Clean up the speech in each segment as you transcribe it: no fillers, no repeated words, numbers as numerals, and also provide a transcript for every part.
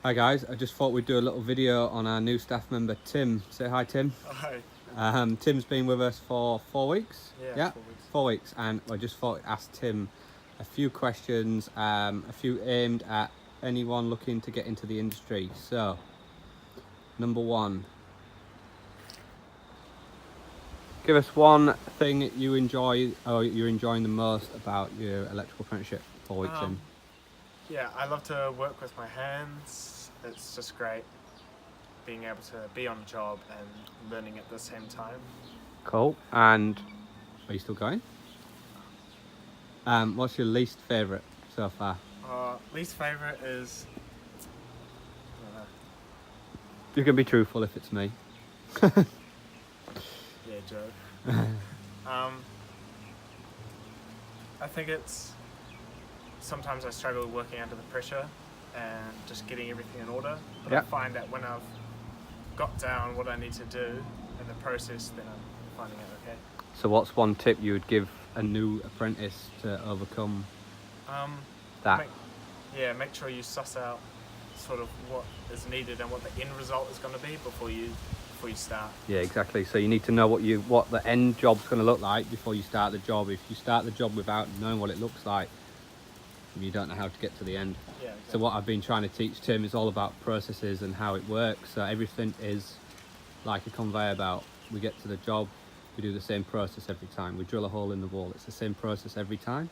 Hi guys, I just thought we'd do a little video on our new staff member Tim. Say hi Tim. Hi. Tim's been with us for 4 weeks. Yeah, 4 weeks. 4 weeks, and I just thought I'd ask Tim a few questions, a few aimed at anyone looking to get into the industry. So, number one, give us one thing you enjoy or you're enjoying the most about your electrical apprenticeship 4 weeks in. Yeah, I love to work with my hands. It's just great being able to be on the job and learning at the same time. Cool. And are you still going? What's your least favourite so far? Least favourite is... You can be truthful if it's me. Yeah, joke. I think it's... Sometimes I struggle working under the pressure and just getting everything in order. But I find that when I've got down what I need to do in the process, then I'm finding it okay. So what's one tip you would give a new apprentice to overcome that? Make sure you suss out sort of what is needed and what the end result is going to be before you start. Yeah, exactly. So you need to know what the end job's going to look like before you start the job. If you start the job without knowing what it looks like, you don't know how to get to the end. Yeah, exactly. So what I've been trying to teach Tim is all about processes and how it works. So everything is like a conveyor belt. We get to the job, we do the same process every time. We drill a hole in the wall. It's the same process every time.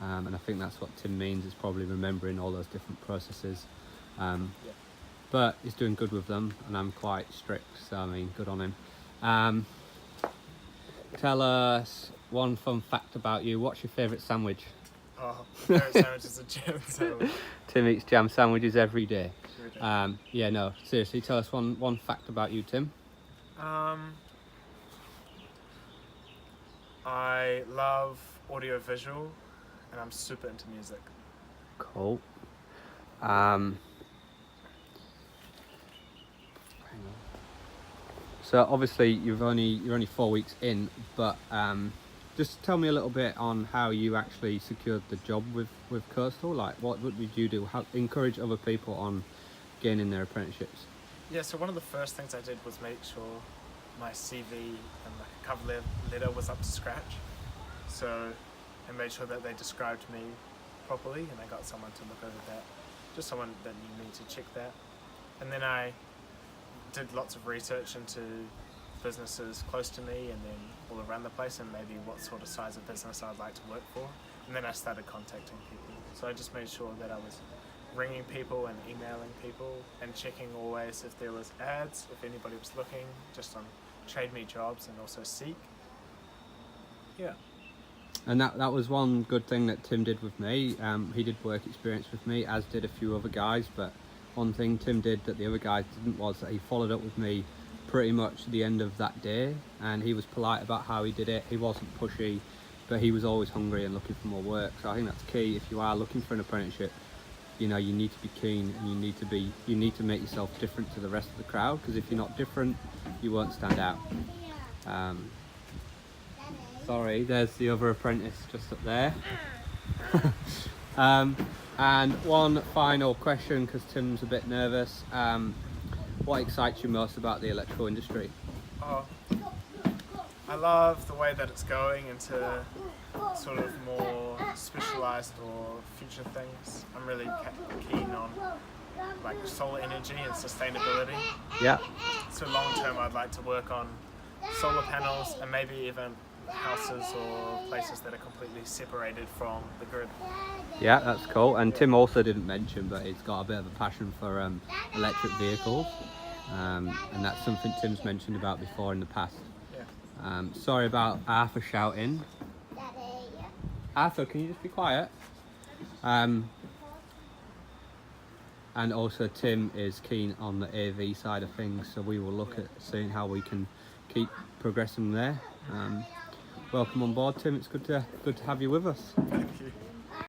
And I think that's what Tim means, is probably remembering all those different processes. But he's doing good with them, and I'm quite strict, so I mean, good on him. Tell us one fun fact about you. What's your favourite sandwich? Oh, my favourite sandwich is a jam sandwich. Tim eats jam sandwiches every day. Every day. Yeah, no, seriously, tell us one fact about you, Tim. I love audio visual, and I'm super into music. Cool. So obviously you're only 4 weeks in, but just tell me a little bit on how you actually secured the job with Coastal. Like, what did you do? How encourage other people on gaining their apprenticeships? Yeah, so one of the first things I did was make sure my CV and my cover letter was up to scratch. So I made sure that they described me properly, and I got someone to look over that, just someone that knew me to check that. And then I did lots of research into businesses close to me and then all around the place, and maybe what sort of size of business I'd like to work for. And then I started contacting people. So I just made sure that I was ringing people and emailing people and checking always if there was ads, if anybody was looking, just on Trade Me Jobs and also Seek. Yeah. And that was one good thing that Tim did with me. He did work experience with me, as did a few other guys, but one thing Tim did that the other guys didn't was that he followed up with me pretty much the end of that day, and he was polite about how he did it. He wasn't pushy, but he was always hungry and looking for more work. So I think that's key. If you are looking for an apprenticeship, you know, you need to be keen, and you need to make yourself different to the rest of the crowd, because if you're not different, you won't stand out. Sorry, there's the other apprentice just up there. And one final question, because Tim's a bit nervous. What excites you most about the electrical industry? I love the way that it's going into sort of more specialised or future things. I'm really keen on like solar energy and sustainability. Yeah. So long term I'd like to work on solar panels and maybe even houses or places that are completely separated from the grid. Yeah, that's cool. And Tim also didn't mention, but he's got a bit of a passion for electric vehicles, and that's something Tim's mentioned about before in the past. Yeah. Sorry about Arthur shouting. Arthur, can you just be quiet? And also Tim is keen on the AV side of things, so we will look at seeing how we can keep progressing there. Welcome on board, Tim. It's good to have you with us. Thank you.